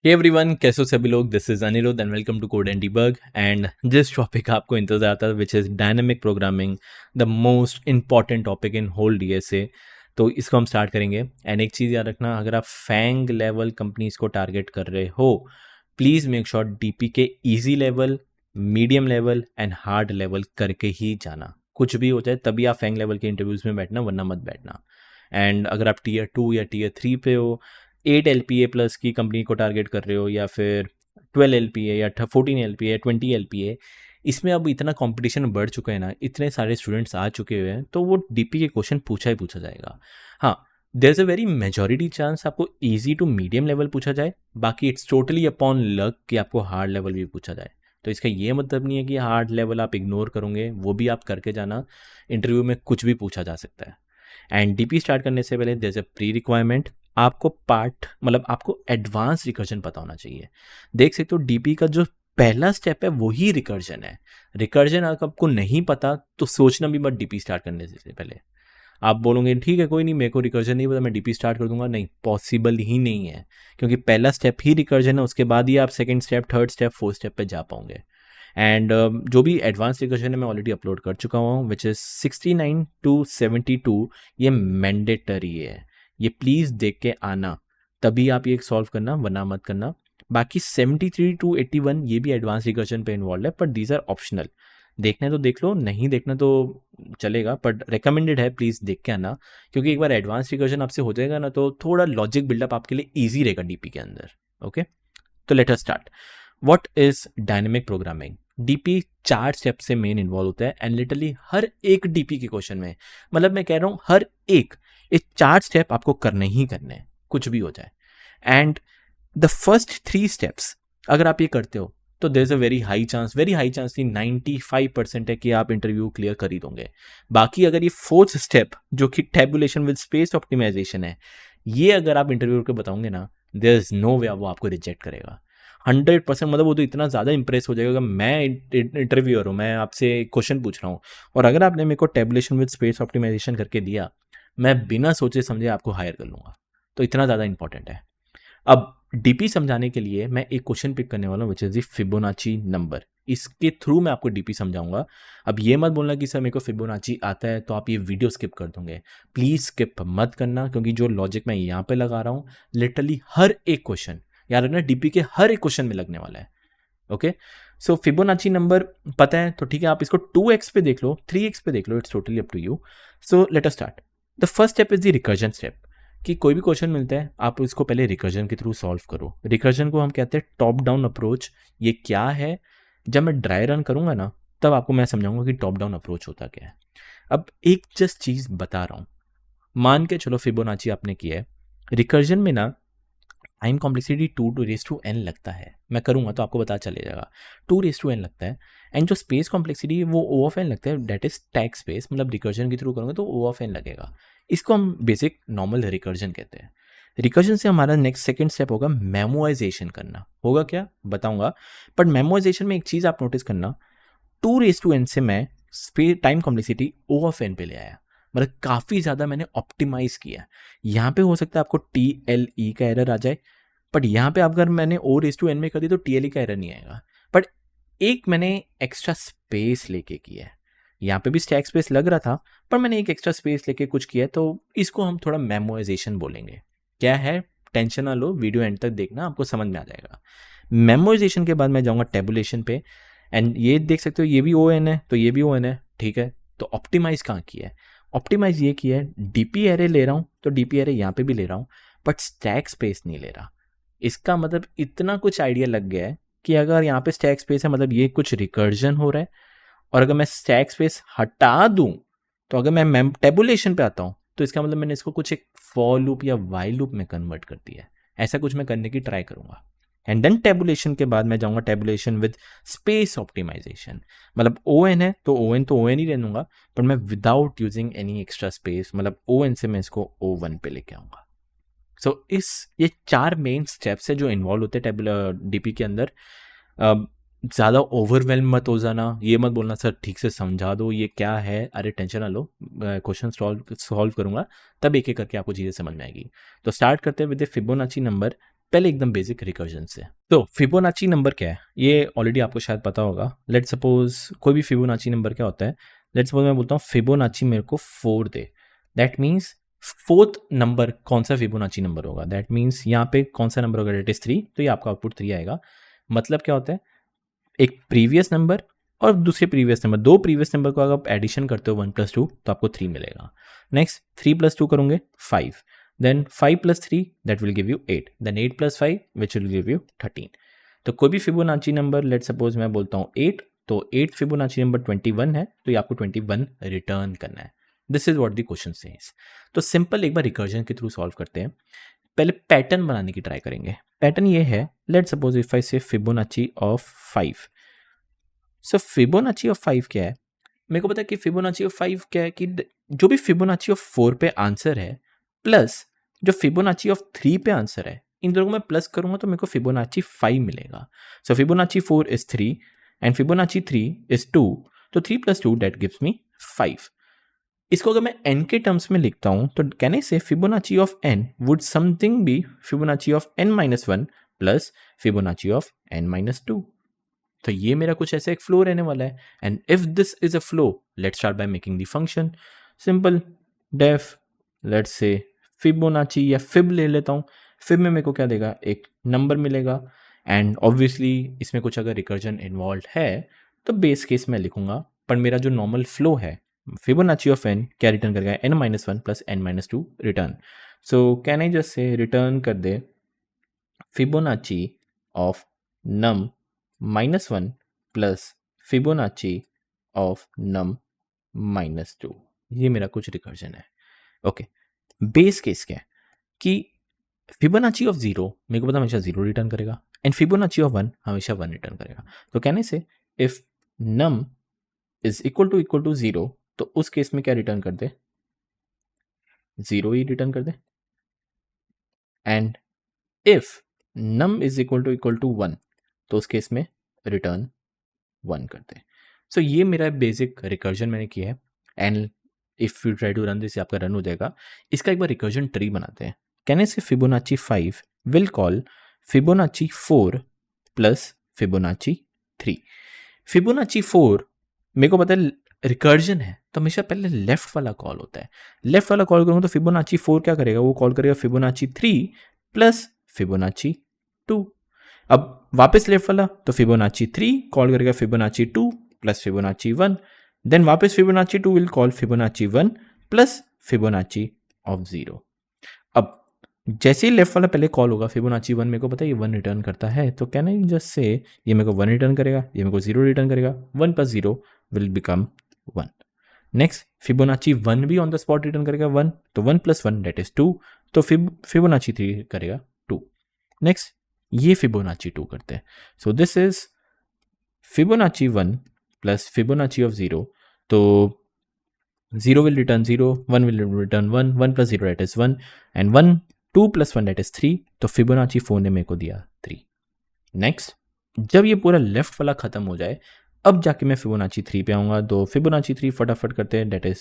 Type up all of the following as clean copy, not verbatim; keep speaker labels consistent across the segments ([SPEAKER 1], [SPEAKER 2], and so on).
[SPEAKER 1] Hey everyone, कैसे हो सभी लोग। This is Aniruddh and welcome to code and debug. And जिस टॉपिक का आपको इंतजार था which is dynamic programming, the most important topic in whole DSA, तो इसको हम स्टार्ट करेंगे। एंड एक चीज़ याद रखना, अगर आप फैंग लेवल कंपनीज को टारगेट कर रहे हो, प्लीज़ मेक श्योर डीपी के easy level, medium level and hard level करके ही जाना। कुछ भी हो जाए तभी आप फैंग लेवल के इंटरव्यूज़ में बैठना, वरना मत बैठना। एंड अगर आप टीयर 2 या टीयर 3 पे हो, 8 LPA प्लस की कंपनी को टारगेट कर रहे हो, या फिर 12 LPA या 14 LPA, 20 LPA, इसमें अब इतना कंपटीशन बढ़ चुका है ना, इतने सारे स्टूडेंट्स आ चुके हुए हैं, तो वो डीपी के क्वेश्चन पूछा ही पूछा जाएगा। हाँ, there is a very majority chance आपको ईजी टू मीडियम लेवल पूछा जाए, बाकी इट्स टोटली अपॉन लक कि आपको हार्ड लेवल भी पूछा जाए। तो इसका ये मतलब नहीं है कि हार्ड लेवल आप इग्नोर करोगे, वो भी आप करके जाना। इंटरव्यू में कुछ भी पूछा जा सकता है। एंड डीपी स्टार्ट करने से पहले there is a pre requirement. आपको पार्ट मतलब आपको एडवांस रिकर्जन पता होना चाहिए। देख सकते हो डीपी का जो पहला स्टेप है वही रिकर्जन है। रिकर्जन आपको नहीं पता तो सोचना भी मत डीपी स्टार्ट करने से पहले। आप बोलोगे ठीक है कोई नहीं, मेरे को रिकर्जन नहीं पता, मैं डीपी स्टार्ट कर दूंगा। नहीं, पॉसिबल ही नहीं है, क्योंकि पहला स्टेप ही रिकर्जन है, उसके बाद ही आप second step, third step, fourth step पे जा पाओगे। एंड जो भी एडवांस रिकर्जन है मैं ऑलरेडी अपलोड कर चुका हूँ, विच इज़ 69 to 72। ये मैंडेटरी है, ये प्लीज़ देख के आना, तभी आप ये सॉल्व करना, वरना मत करना। बाकी 73 to 81 ये भी एडवांस रिकर्जन पे इन्वॉल्व है, बट दीज आर ऑप्शनल। देखना है तो देख लो, नहीं देखना तो चलेगा, बट रिकमेंडेड है, प्लीज़ देख के आना। क्योंकि एक बार एडवांस रिकर्जन आपसे हो जाएगा ना, तो थोड़ा लॉजिक बिल्डअप आपके लिए ईजी रहेगा डीपी के अंदर। ओके, तो late us start. What is dynamic programming? DP 4 step से मेन इन्वॉल्व होता है, एंड लिटरली हर एक डीपी के क्वेश्चन में, मतलब मैं कह रहा हूँ हर एक, ये 4 स्टेप आपको करने ही करने हैं, कुछ भी हो जाए। एंड द फर्स्ट 3 स्टेप्स अगर आप ये करते हो तो there is a very high chance थी, 95% है कि आप इंटरव्यू क्लियर कर ही दोगे। बाकी अगर ये फोर्थ स्टेप जो कि टेबुलेशन विद स्पेस ऑप्टिमाइजेशन है, ये अगर आप इंटरव्यू को बताओगे ना, देर इज़ नो वे वो आपको रिजेक्ट करेगा 100%। मतलब वो तो इतना ज़्यादा इंप्रेस हो जाएगा कि मैं इंटरव्यूअर हूँ, मैं आपसे क्वेश्चन पूछ रहा हूँ, और अगर आपने मेरे को टेबुलेशन विद स्पेस ऑप्टिमाइजेशन करके दिया, मैं बिना सोचे समझे आपको हायर कर लूँगा। तो इतना ज़्यादा इंपॉर्टेंट है। अब डीपी समझाने के लिए मैं एक क्वेश्चन पिक करने वाला हूँ, which is the Fibonacci number. इसके थ्रू मैं आपको डीपी समझाऊंगा। अब ये मत बोलना कि सर मेरे को फिबोनाची आता है तो आप ये वीडियो स्किप कर दोगे। प्लीज़ स्किप मत करना, क्योंकि जो लॉजिक मैं यहाँ पे लगा रहा हूँ, लिटरली हर एक क्वेश्चन, याद रखना, डीपी के हर एक क्वेश्चन में लगने वाला है। ओके, सो फिबोनाची नंबर पता है तो ठीक है, आप इसको 2x पे देख लो, 3x पे देख लो, it's totally up to you. So let us start. The first step is the recursion step. कि कोई भी क्वेश्चन मिलता है आप इसको पहले रिकर्जन के थ्रू सॉल्व करो। रिकर्जन को हम कहते हैं टॉप डाउन अप्रोच। ये क्या है, जब मैं ड्राई रन करूंगा ना, तब आपको मैं समझाऊंगा कि टॉप डाउन अप्रोच होता क्या है। अब एक जस्ट चीज़ बता रहा हूँ, मान के चलो फिबोनाची आपने किया है, रिकर्जन में ना टाइम कॉम्प्लेक्सिटी 2 to n लगता है। मैं करूँगा तो आपको पता चले जाएगा, 2 to n लगता है। एंड जो स्पेस कॉम्प्लेक्सिटी है वो O(n) लगता है, डेट इज टैग स्पेस, मतलब रिकर्जन के थ्रू करूँगा तो O(n) लगेगा। इसको हम बेसिक नॉर्मल रिकर्जन कहते हैं। रिकर्जन से हमारा नेक्स्ट सेकंड स्टेप होगा मेमोराइजेशन करना। होगा क्या बताऊंगा, बट मेमोराइजेशन में एक चीज़ आप नोटिस करना, 2 to n से मैं स्पेस टाइम कॉम्प्लेक्सिटी O(n) पे ले आया, मतलब काफ़ी ज़्यादा मैंने ऑप्टिमाइज किया। यहाँ पे हो सकता है आपको TLE का एरर आ जाए, बट यहाँ पे अगर मैंने O(n) में कर दी तो TLE का एरर नहीं आएगा। बट एक मैंने एक्स्ट्रा स्पेस लेके किया है, यहाँ पे भी स्टैक स्पेस लग रहा था, पर मैंने एक एक्स्ट्रा स्पेस लेके कुछ किया है, तो इसको हम थोड़ा मेमोराइजेशन बोलेंगे। क्या है, टेंशन ना लो, वीडियो एंड तक देखना, आपको समझ में आ जाएगा। मेमोराइजेशन के बाद मैं जाऊँगा टेबुलेशन पे, एंड ये देख सकते हो ये भी O(n) है तो ये भी O(n) है, ठीक है। तो ऑप्टिमाइज कहाँ किया है, ऑप्टिमाइज ये किया है, डीपी एरे ले रहा हूँ तो डीपी एरे यहाँ पे भी ले रहा हूँ, बट स्टैक स्पेस नहीं ले रहा। इसका मतलब इतना कुछ आइडिया लग गया है कि अगर यहाँ पे स्टैक स्पेस है, मतलब ये कुछ रिकर्जन हो रहा है, और अगर मैं स्टैक स्पेस हटा दूँ, तो अगर मैं टेबुलेशन पे आता हूँ, तो इसका मतलब मैंने इसको कुछ एक फॉर लूप या वाइल लूप में कन्वर्ट कर दिया है। ऐसा कुछ मैं करने की ट्राई करूँगा। एंड देन टेबुलेशन के बाद मैं जाऊँगा टेबुलेशन विद स्पेस ऑप्टिमाइजेशन। मतलब O(n) है तो O(n) ही रहूँगा, पर मैं without using any extra space, मतलब O(n) से मैं इसको O(1) पे लेके आऊँगा। सो ये 4 मेन स्टेप्स है जो इन्वॉल्व होते हैं डीपी के अंदर। ज़्यादा ओवरवेलम मत हो जाना, ये मत बोलना सर ठीक से समझा दो ये क्या है, अरे टेंशन ना लो, क्वेश्चन सॉल्व करूँगा, तब एक एक करके आपको चीज़ें समझ में आएगी। तो स्टार्ट करते हैं विद फिबोनाची नंबर पहले एकदम बेसिक रिकर्जन से। तो फिबोनाची नंबर क्या है ये ऑलरेडी आपको शायद पता होगा। लेट्स सपोज कोई भी फिबोनाची नंबर क्या होता है, लेट्स सपोज मैं बोलता हूँ फिबोनाची मेरे को 4 दे, दैट मीन्स फोर्थ नंबर कौन सा फिबोनाची नंबर होगा, दैट मीन्स यहाँ पे कौन सा नंबर होगा, डेट इज 3, तो ये आपका आउटपुट 3 आएगा। मतलब क्या होता है, एक प्रीवियस नंबर और दूसरे प्रीवियस नंबर, दो प्रीवियस नंबर को अगर आप एडिशन करते हो 1 + 2 तो आपको 3 मिलेगा। नेक्स्ट 3 + 2 करोगे 5, then 5 + 3 that will give you 8, then 8 + 5 which will give you 13। तो कोई भी फिबोनाची नंबर, लेट्स सपोज मैं बोलता हूँ 8, तो 8 फिबोनाची नंबर 21 है, तो ये आपको 21 रिटर्न करना है। This is what the question says. तो सिंपल एक बार रिकर्जन के थ्रू सॉल्व करते हैं। पहले पैटर्न बनाने की ट्राई करेंगे। पैटर्न ये है, let's suppose if I say Fibonacci of 5, so Fibonacci of 5 क्या है, मेरे को पता है कि फिबोनाची ऑफ 5 क्या है कि जो भी फिबोनाची ऑफ 4 पे आंसर है प्लस जो फिबोनाची ऑफ 3 पे आंसर है, इन दोनों को मैं प्लस करूंगा तो मेरे को फिबोनाची 5 मिलेगा। So Fibonacci 4 is 3 and Fibonacci 3 is 2, तो 3 + 2 दैट गिव्स मी 5। इसको अगर मैं n के टर्म्स में लिखता हूं तो can I say Fibonacci of n would something be Fibonacci of n-1 plus Fibonacci of n-2। तो ये मेरा कुछ ऐसा एक फ्लो रहने वाला है। And if this is a flow, let's start by making the function. Simple def, let's say Fibonacci या फिब ले लेता हूँ। फिब में मेरे को क्या देगा, एक नंबर मिलेगा एंड ऑब्वियसली इसमें कुछ अगर रिकर्जन इन्वॉल्व है तो बेस केस में लिखूंगा, पर मेरा जो नॉर्मल फ्लो है फिबोनाची ऑफ n क्या रिटर्न करेगा, n-1 plus n-2 return. So can I just say return कर दे Fibonacci of num -1 plus Fibonacci of num -2। ये मेरा कुछ रिकर्जन है। ओके, बेस केस क्या है कि फिबोनाची ऑफ 0 मेरे को पता हमेशा 0 रिटर्न करेगा एंड फिबोनाची ऑफ 1 हमेशा 1 रिटर्न करेगा। तो कहने से if num is equal to 0, तो उस केस में क्या रिटर्न कर दे, 0 ही रिटर्न कर दे। And if num is equal to 1, तो उस केस में रिटर्न 1 करते हैं। सो ये मेरा बेसिक रिकर्जन मैंने किया है and if you try to run this आपका रन हो जाएगा। इसका एक बार रिकर्जन ट्री बनाते हैं। कहने से Fibonacci 5 will call Fibonacci 4 plus Fibonacci 3। Fibonacci 4 मेरे को पता है रिकर्जन है तो हमेशा पहले लेफ्ट वाला कॉल होता है। लेफ्ट वाला कॉल करूँगा तो फिबोनाची 4 क्या करेगा, वो कॉल करेगा फिबोनाची 3 प्लस फिबोनाची 2। अब वापस लेफ्ट वाला तो फिबोनाची 3 कॉल करेगा फिबोनाची 2 प्लस फिबोनाची 1, देन वापस Fibonacci 2 will call Fibonacci 1 plus Fibonacci of 0। अब जैसे ही लेफ्ट वाला पहले कॉल होगा फिबोनाची 1 मेरे को पता है ये 1 रिटर्न करता है, तो कैन आई जस्ट से ये मेरे को 1 रिटर्न करेगा, ये मेरे को 0 रिटर्न करेगा, 1 + 0 विल बिकम 1। नेक्स्ट फिबोनाची 1 भी ऑन द स्पॉट रिटर्न करेगा 1, तो 1 + 1 दैट इज 2, तो फिबोनाची 3 करेगा 2। नेक्स्ट ये फिबोनाची 2 करते हैं। सो this is Fibonacci 1 plus Fibonacci of 0, तो 0 will return 0, 1 will return 1, 1 + 0 that is 1 and 1, 2 + 1 that is 3, तो फिबोनाची 4 ने मेरे को दिया 3। नेक्स्ट जब ये पूरा लेफ्ट वाला खत्म हो जाए अब जाके मैं फिबोनाची 3 पे आऊँगा, तो फिबोनाची 3 फटाफट करते हैं, that is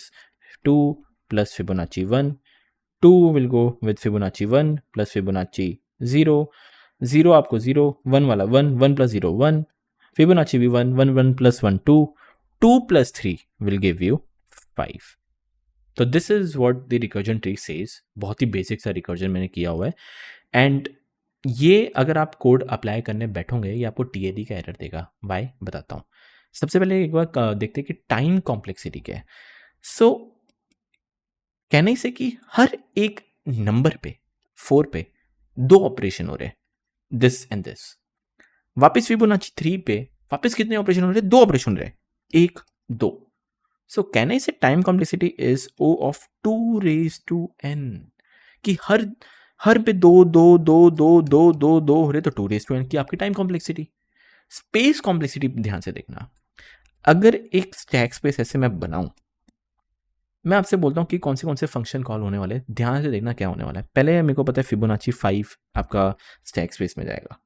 [SPEAKER 1] 2 plus Fibonacci 1, 2 will go with Fibonacci 1 plus Fibonacci 0, 0 आपको 0, 1 वाला 1, 1 + 0 1, फिबोनाची भी 1, 1 1 + 1 2, 2 + 3 विल गिव यू 5। तो this is what the recursion tree says. बहुत ही बेसिक सा रिकर्जन मैंने किया हुआ है एंड ये अगर आप कोड अप्लाई करने बैठोगे ये आपको TLE का एरर देगा। वाई बताता हूँ। सबसे पहले एक बार देखते हैं कि टाइम कॉम्प्लेक्सिटी क्या है। सो कहने से कि हर एक नंबर पे 4 पे 2 ऑपरेशन हो रहे, दिस एंड दिस। वापस फिबोनाची 3 पे वापस कितने ऑपरेशन हो रहे, 2 ऑपरेशन हो रहे, 1 2। सो कैन आई से time complexity is O of 2⁻n कि हर पे 2 2 2 2 2 2 2 हो रहे, तो 2⁻n की आपकी टाइम कॉम्प्लेक्सिटी। स्पेस कॉम्प्लेक्सिटी ध्यान से देखना, अगर एक स्टैक स्पेस ऐसे मैं बनाऊं, मैं आपसे बोलता हूं कि कौन से फंक्शन कॉल होने वाले, ध्यान से देखना क्या होने वाला है। पहले मेरे को पता है फिबोनाची 5 आपका स्टैक स्पेस में जाएगा,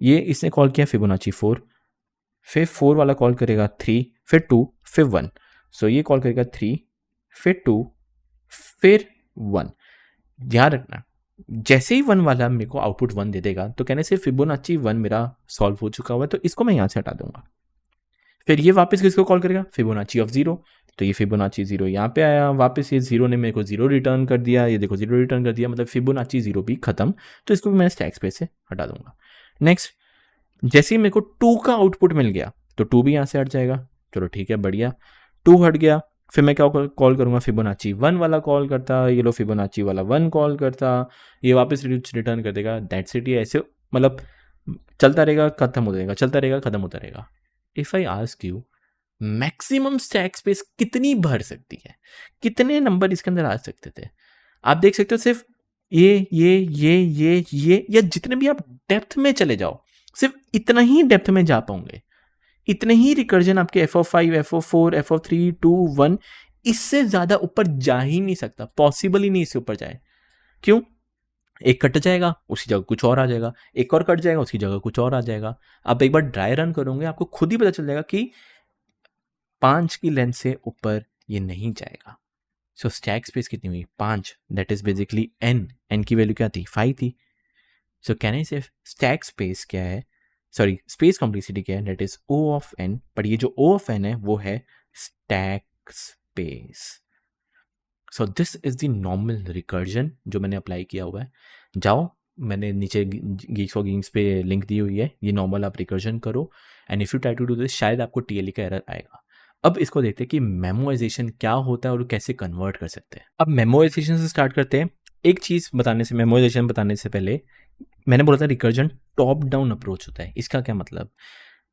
[SPEAKER 1] ये इसने कॉल किया फिबोनाची 4, फिर 4 वाला कॉल करेगा 3, फिर 2, फिर 1, सो ये कॉल करेगा 3, फिर 2, फिर 1। ध्यान रखना जैसे ही 1 वाला मेरे को आउटपुट 1 दे देगा तो कहने से फिबोनाची 1 मेरा सॉल्व हो चुका हुआ है, तो इसको मैं यहाँ से हटा दूंगा। फिर ये वापस किसको कॉल करेगा, फिबोनाची ऑफ 0, तो ये फिबोनाची 0 यहाँ पे आया, वापस ये 0 ने मेरे को 0 रिटर्न कर दिया, ये देखो 0 रिटर्न कर दिया, मतलब फिबोनाची 0 भी खत्म, तो इसको भी मैं स्टैक स्पेस से हटा दूंगा। नेक्स्ट, जैसे ही मेरे को 2 का आउटपुट मिल गया तो 2 भी यहाँ से हट जाएगा, चलो ठीक है बढ़िया, 2 हट गया। फिर मैं क्या कॉल करूँगा, फिबोनाची 1 वाला कॉल करता, ये लो फिबोनाची वाला 1 कॉल करता, ये वापस रिटर्न कर देगा, दैट्स इट। ये ऐसे मतलब चलता रहेगा, खत्म हो जाएगा, चलता रहेगा, खत्म होता रहेगा। If I ask you maximum stack space कितनी भर सकती है, कितने नंबर इसके अंदर आ सकते थे, आप देख सकते हो सिर्फ ये या जितने भी आप डेप्थ में चले जाओ सिर्फ इतना ही डेप्थ में जा पाओगे, इतने ही रिकर्जन आपके f(5), f(4), f(3), 2, 1, इससे ज्यादा ऊपर जा ही नहीं सकता, पॉसिबल ही नहीं इससे ऊपर जाए। क्यों, एक कट जाएगा उसी जगह कुछ और आ जाएगा, एक और कट जाएगा उसकी जगह कुछ और आ जाएगा। आप एक बार ड्राई रन करोगे आपको खुद ही पता चल जाएगा कि 5 की लेंथ से ऊपर ये नहीं जाएगा। सो स्टैक स्पेस कितनी हुई, 5, दैट इज बेसिकली n की वैल्यू क्या थी, 5 थी। सो कैन आई से स्टैक स्पेस क्या है, सॉरी स्पेस कॉम्प्लेक्सिटी क्या है, that is O of n, but ये जो O ऑफ n है वो है stack space. So this is the normal recursion जो मैंने अप्लाई किया हुआ है। जाओ, मैंने नीचे गीक्स फॉर गेम्स पे लिंक दी हुई है, ये नॉर्मल आप रिकर्जन करो, and if you try to do this शायद आपको TLE का एरर आएगा। अब इसको देखते हैं कि मेमोराइजेशन क्या होता है और कैसे कन्वर्ट कर सकते हैं। अब मेमोराइजेशन से स्टार्ट करते हैं। एक चीज़ बताने से, मेमोराइजेशन बताने से पहले मैंने बोला था रिकर्जन टॉप डाउन अप्रोच होता है। इसका क्या मतलब,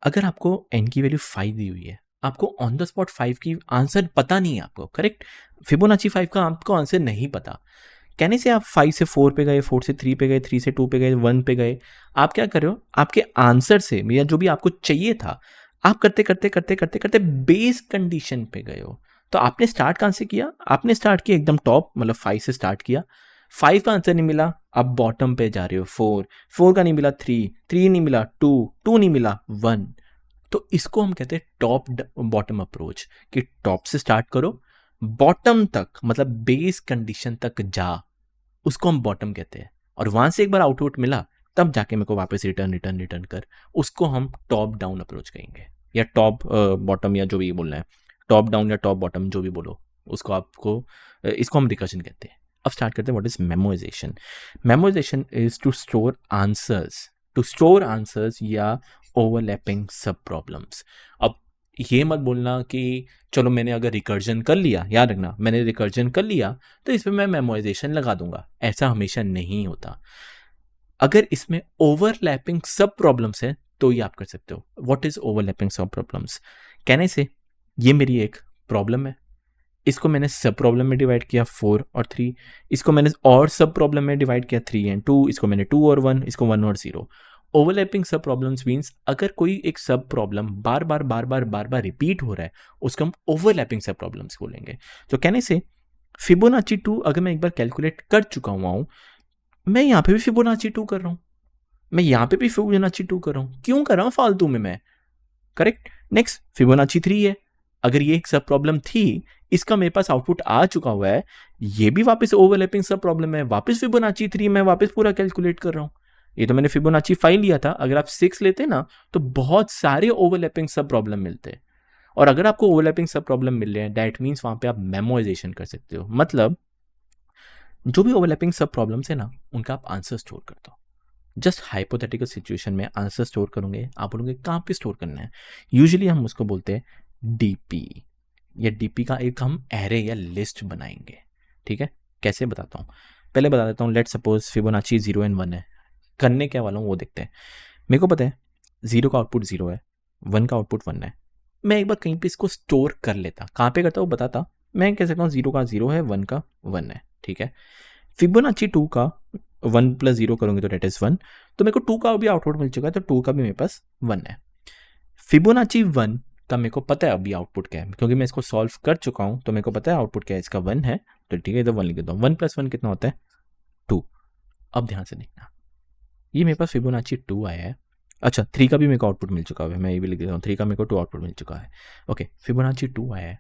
[SPEAKER 1] अगर आपको n की वैल्यू 5 दी हुई है, आपको ऑन द स्पॉट 5 की आंसर पता नहीं है आपको, करेक्ट, फिबोनाची 5 का आपको आंसर नहीं पता, कहने से आप 5 से 4 पे गए, 4 से 3 पे गए, 3 से 2 पे गए, 1 पे गए, आप क्या कर रहे हो, आपके आंसर से या जो भी आपको चाहिए था आप करते करते करते करते करते बेस कंडीशन पे गए हो। तो आपने स्टार्ट कहाँ से किया, आपने स्टार्ट किया एकदम टॉप, मतलब 5 से स्टार्ट किया, 5 का आंसर नहीं मिला, आप बॉटम पे जा रहे हो, 4 का नहीं मिला, 3 नहीं मिला, 2 नहीं मिला, 1। तो इसको हम कहते हैं टॉप बॉटम अप्रोच, कि टॉप से स्टार्ट करो, बॉटम तक मतलब बेस कंडीशन तक जा, उसको हम बॉटम कहते हैं, और वहां से एक बार आउटपुट मिला तब जाके मेरे को वापस रिटर्न कर, उसको हम टॉप डाउन अप्रोच कहेंगे, या टॉप बॉटम, या जो भी बोलना है, टॉप डाउन या टॉप बॉटम जो भी बोलो उसको, आपको इसको हम रिकर्जन कहते हैं। अब स्टार्ट करते हैं, what is memorization. Memorization is to store answers या ओवरलैपिंग सब प्रॉब्लम्स। अब ये मत बोलना कि चलो मैंने अगर रिकर्जन कर लिया, याद रखना मैंने रिकर्जन कर लिया तो इसमें मैं मेमोराइजेशन लगा दूंगा, ऐसा हमेशा नहीं होता। अगर इसमें ओवरलैपिंग सब प्रॉब्लम्स है तो ये आप कर सकते हो। What is overlapping sub problems, कहने से ये मेरी एक प्रॉब्लम है, इसको मैंने सब प्रॉब्लम में डिवाइड किया 4 और 3, इसको मैंने और सब प्रॉब्लम में डिवाइड किया 3 और 2, इसको मैंने 2 और 1, इसको 1 और 0। ओवरलैपिंग सब प्रॉब्लम्स मीन्स अगर कोई एक सब प्रॉब्लम बार बार रिपीट हो रहा है उसको हम ओवरलैपिंग सब प्रॉब्लम्स बोलेंगे। तो कहने से फिबोनाची 2 अगर मैं एक बार कैलकुलेट कर चुका हुआ हूँ, मैं यहाँ पे भी फिबोनाची 2 कर रहा हूँ, मैं यहाँ पे भी फिबोनाची 2 कर रहा हूँ, क्यों कर रहा हूँ फालतू में मैं, करेक्ट। नेक्स्ट फिबोनाची 3 है, अगर ये एक सब प्रॉब्लम थी, इसका मेरे पास आउटपुट आ चुका हुआ है, ये भी वापस ओवरलैपिंग सब प्रॉब्लम है, वापस फिबोनाची 3 मैं वापस पूरा कैलकुलेट कर रहा हूँ। ये तो मैंने फिबोनाची 5 लिया था, अगर आप 6 लेते ना तो बहुत सारे ओवरलैपिंग सब प्रॉब्लम मिलते, और अगर आपको ओवरलैपिंग सब प्रॉब्लम मिल रहे हैं दैट मीन्स वहां पे आप मेमोराइजेशन कर सकते हो। मतलब जो भी ओवरलैपिंग सब प्रॉब्लम्स है ना उनका आप आंसर स्टोर करते हो। जस्ट हाइपोथेटिकल सिचुएशन में आंसर स्टोर करोगे, आप बोलोगे कहाँ पे स्टोर करना है, यूजुअली हम उसको बोलते हैं DP, या DP का एक हम एरे या लिस्ट बनाएंगे। ठीक है, कैसे बताता हूँ, पहले बता देता हूँ। लेट सपोज फिबोनाची 0 और 1 है, करने क्या वाला हूँ वो देखते हैं। मेरे को पता है 0 का आउटपुट 0 है, 1 का आउटपुट 1 है, मैं एक बार कहीं पे इसको स्टोर कर लेता, कहाँ पे करता हूँ बताता, मैं कह सकता हूँ 0 का 0 है, 1 का 1 है। ठीक है, फिबोनाची 2 का 1 + 0 करूंगे तो डेट इज 1, तो मेरे को 2 का भी आउटपुट मिल चुका है, तो 2 का भी मेरे पास 1 है। फिबोनाची 1 का मेरे को पता है अभी आउटपुट क्या है, क्योंकि मैं इसको सॉल्व कर चुका हूं, तो मेरे को पता है आउटपुट क्या है, इसका 1 है, तो ठीक है तो 1 लिख देता हूँ। 1 + 1 कितना होता है, 2। अब ध्यान से देखना, ये मेरे पास फिबोनाची 2 आया है। अच्छा, 3 का भी मेरे को आउटपुट मिल चुका है, मैं ये भी लिख देता हूँ, 3 का मेरे को 2 आउटपुट मिल चुका है। ओके, फिबोनाची 2 आया है,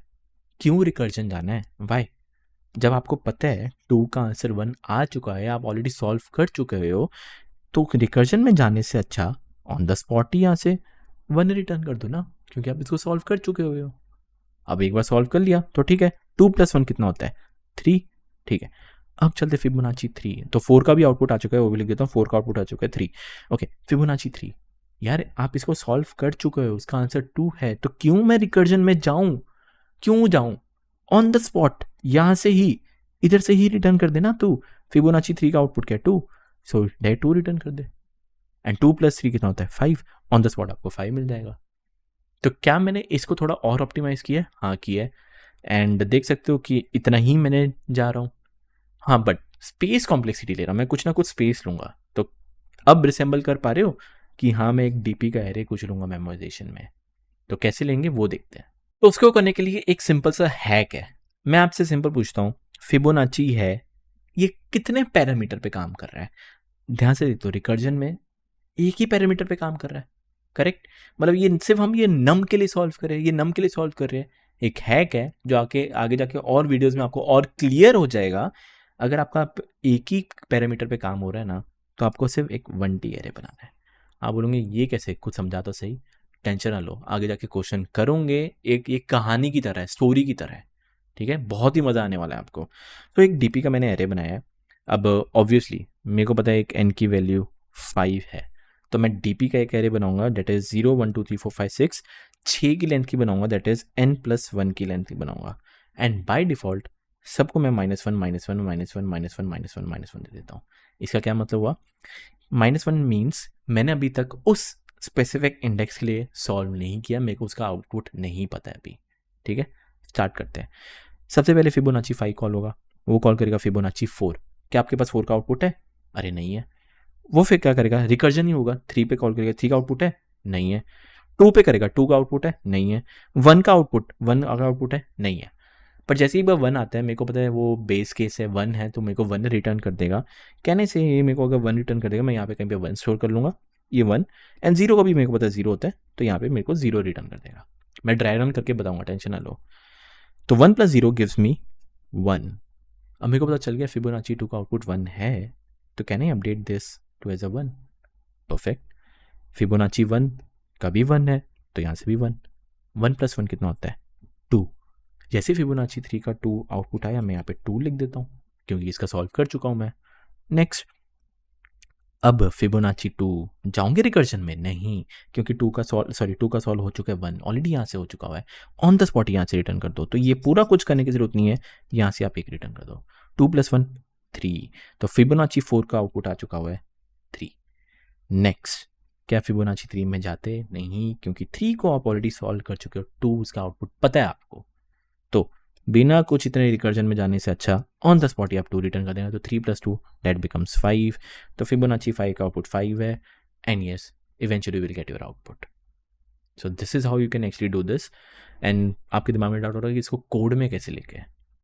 [SPEAKER 1] क्यों रिकर्जन जाना है, वाई, जब आपको पता है 2 का आंसर 1 आ चुका है, आप ऑलरेडी सॉल्व कर चुके हो, तो रिकर्जन में जाने से अच्छा ऑन द स्पॉट ही यहाँ से 1 रिटर्न कर दो ना, क्योंकि आप इसको सॉल्व कर चुके हुए हो। अब एक बार सॉल्व कर लिया तो ठीक है, 2 + 1 कितना होता है 3, ठीक है। अब चलते फिबोनाची 3, तो 4 का भी आउटपुट आ चुका है, वो भी लिख देता हूँ, 4 का आउटपुट आ चुका है 3। ओके, फिबोनाची 3, यार आप इसको सॉल्व कर चुके हो, उसका आंसर 2 है, तो क्यों मैं रिकर्जन में जाऊं, क्यों जाऊं? ऑन द स्पॉट यहाँ से ही, इधर से ही रिटर्न कर देना तू। फिबोनाची 3 का आउटपुट क्या है 2, सो डायरेक्ट 2 रिटर्न कर दे, एंड 2 + 3 कितना होता है 5, ऑन द स्पॉट आपको 5 मिल जाएगा। तो क्या मैंने इसको थोड़ा और ऑप्टिमाइज किया है? हाँ किया है, एंड देख सकते हो कि इतना ही मैंने जा रहा हूँ। हाँ, बट स्पेस कॉम्प्लेक्सिटी ले रहा हूँ मैं, कुछ ना कुछ स्पेस लूंगा। तो अब रिसेंबल कर पा रहे हो कि हाँ मैं एक डीपी का एरे कुछ लूंगा मेमोराइजेशन में, तो कैसे लेंगे वो देखते हैं। तो उसको करने के लिए एक सिंपल सा हैक है। मैं आपसे सिंपल पूछता हूँ, फिबोनाची है, ये कितने पैरामीटर पे काम कर रहा है? ध्यान से देखो, रिकर्जन में एक ही पैरामीटर पे काम कर रहा है, करेक्ट? मतलब ये सिर्फ हम ये नम के लिए सॉल्व कर रहे हैं, ये नम के लिए सॉल्व कर रहे हैं। एक हैक है जो आगे जाके और वीडियोस में आपको और क्लियर हो जाएगा। अगर आपका एक ही पैरामीटर पे काम हो रहा है ना, तो आपको सिर्फ एक 1D एरे बनाना है। आप बोलोगे ये कैसे, कुछ समझा तो सही। टेंशन ना लो, आगे जाके क्वेश्चन करोगे, एक कहानी की तरह है, स्टोरी की तरह है, ठीक है? बहुत ही मज़ा आने वाला है आपको। तो एक डीपी का मैंने एरे बनाया है। अब ऑब्वियसली मेरे को पता है एक एन की वैल्यू 5 है, तो मैं डीपी का एक एरे बनाऊंगा दैट इज 0 1 2 3 4 5 6, 6 की लेंथ की बनाऊंगा, दैट इज n+1 की लेंथ की बनाऊंगा। एंड बाय डिफॉल्ट सबको मैं -1 -1 -1 -1 -1 -1 -1 दे देता हूँ। इसका क्या मतलब हुआ? -1 मीन्स मैंने अभी तक उस स्पेसिफिक इंडेक्स के लिए सॉल्व नहीं किया, मेरे को उसका आउटपुट नहीं पता है अभी, ठीक है? स्टार्ट करते हैं। सबसे पहले फिबोनाची 5 कॉल होगा, वो कॉल करेगा फिबोनाची 4। क्या आपके पास 4 का आउटपुट है? अरे नहीं है। वो फिर क्या करेगा? रिकर्जन ही होगा, 3 पे कॉल करेगा, 3 का आउटपुट है? नहीं है। 2 पे करेगा, 2 का आउटपुट है? नहीं है। 1 का आउटपुट है? नहीं है। पर जैसे ही बार 1 आता है, मेरे को पता है वो बेस केस है, 1 है, तो मेरे को 1 रिटर्न कर देगा। कहने से ये मेरे को अगर 1 रिटर्न कर देगा, मैं यहाँ पे कहीं पे 1 स्टोर कर लूँगा, ये 1, एंड 0 का भी मेरे को पता है 0 होता है, तो यहाँ पे मेरे को 0 रिटर्न कर देगा। मैं ड्राई रन करके बताऊँगा, टेंशन ना लो। तो 1 + 0 गिव्स मी 1। अब मेरे को पता चल गया फिबोनाची 2 का आउटपुट 1 है, तो can I update this to as a 1? Perfect. Fibonacci 1 का भी 1 है, तो यहाँ से भी 1, 1 + 1 कितना होता है 2। जैसे फिबोनाची 3 का 2 आउटपुट आया, मैं यहाँ पे 2 लिख देता हूँ, क्योंकि इसका सॉल्व कर चुका हूँ मैं। नेक्स्ट, अब फिबोनाची 2 जाऊंगे रिकर्जन में? नहीं, क्योंकि 2 का सॉल्व हो चुका है 1, ऑलरेडी यहाँ से हो चुका हुआ है। ऑन द स्पॉट यहाँ से रिटर्न कर दो, तो ये पूरा कुछ करने की जरूरत नहीं है, यहाँ से आप एक रिटर्न कर दो। 2 + 1 3, तो फिबोनाची 4 का आउटपुट आ चुका हुआ है 3। नेक्स्ट, क्या फिबोनाची 3 में जाते? नहीं, क्योंकि 3 को आप ऑलरेडी सॉल्व कर चुके हो, 2 उसका आउटपुट पता है आपको। तो बिना कुछ इतने रिकर्जन में जाने से अच्छा ऑन द स्पॉट ही आप 2 रिटर्न कर देना, तो 3 + 2 दैट बिकम्स 5। तो फिबोनाची 5 का आउटपुट 5 है, and yes, eventually will get your output. So this is how you can actually do this. And आपके दिमाग में डाउट हो रहा है कि इसको कोड में कैसे लिखे,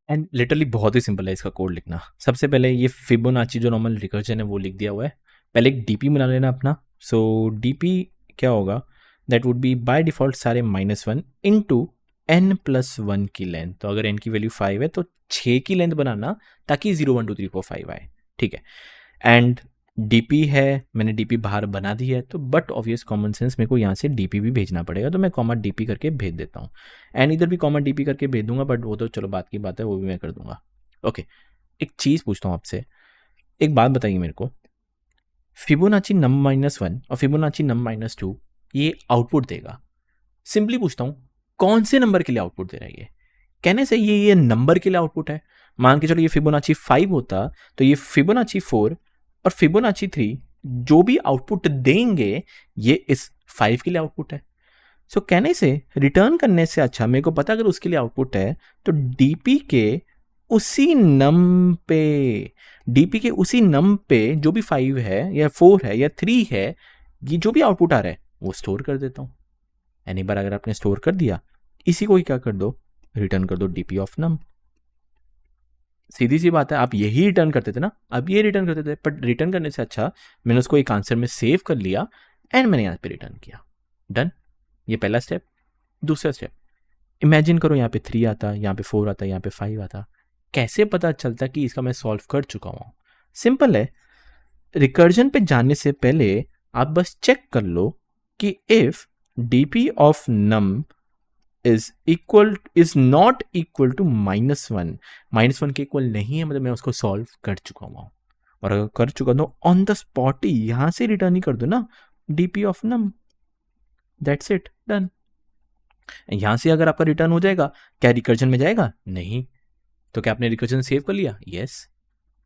[SPEAKER 1] एंड लिटरली बहुत ही सिंपल है इसका कोड लिखना। सबसे पहले ये फिबोनाची जो नॉर्मल रिकर्जन है वो लिख दिया हुआ है, पहले एक डीपी बना लेना अपना। सो डीपी क्या होगा? That would be by default सारे -1 इंटू n+1 की लेंथ। तो अगर n की वैल्यू 5 है तो 6 की लेंथ बनाना, ताकि 0 1 2 3 4 5 आए, ठीक है? एंड डीपी है, मैंने डीपी बाहर बना दी है, तो बट ऑब्वियस कॉमन सेंस मेरे को यहाँ से डीपी भी भेजना पड़ेगा, तो मैं कॉमा डीपी करके भेज देता हूँ, एंड इधर भी कॉमा डीपी करके भेज दूंगा, बट वो तो चलो बात की बात है, वो भी मैं कर दूंगा। ओके, एक चीज़ पूछता हूँ आपसे, एक बात बताइए मेरे को, फिबोनाची नम -1 और फिबोनाची नम -2 ये आउटपुट देगा। सिंपली पूछता हूँ, कौन से नंबर के लिए आउटपुट दे रहा है ये? कहने से ये नंबर के लिए आउटपुट है। मान के चलो ये फिबोनाची 5 होता, तो ये फिबोनाची 4 और फिबोनाची 3 जो भी आउटपुट देंगे, ये इस 5 के लिए आउटपुट है। सो कहने से रिटर्न करने से अच्छा, मेरे को पता अगर उसके लिए आउटपुट है, तो डीपी के उसी नम पे जो भी 5 है या 4 है या 3 है, ये जो भी आउटपुट आ रहा है वो स्टोर कर देता हूँ। एनी बार अगर आपने स्टोर कर दिया, इसी को ही क्या कर दो, रिटर्न कर दो डीपी ऑफ नम। सीधी सी बात है, आप यही रिटर्न करते थे ना, अब ये रिटर्न करते थे, बट रिटर्न करने से अच्छा मैंने उसको एक आंसर में सेव कर लिया, एंड मैंने यहाँ पे रिटर्न किया। डन। ये पहला स्टेप। दूसरा स्टेप, इमेजिन करो यहाँ पे 3 आता, यहाँ पे 4 आता, यहाँ पे 5 आता, कैसे पता चलता कि इसका मैं सॉल्व कर चुका हूँ? सिंपल है, रिकर्जन पे जाने से पहले आप बस चेक कर लो कि if dp of num is not equal to -1, -1 के इक्वल नहीं है, मतलब मैं उसको सॉल्व कर चुका हूँ। और अगर कर चुका तो ऑन द स्पॉट ही यहां से रिटर्न ही कर दो ना, dp of num, that's it, done. यहां से अगर आपका रिटर्न हो जाएगा, क्या रिकर्जन में जाएगा? नहीं। तो क्या आपने रिकर्जन सेव कर लिया? यस।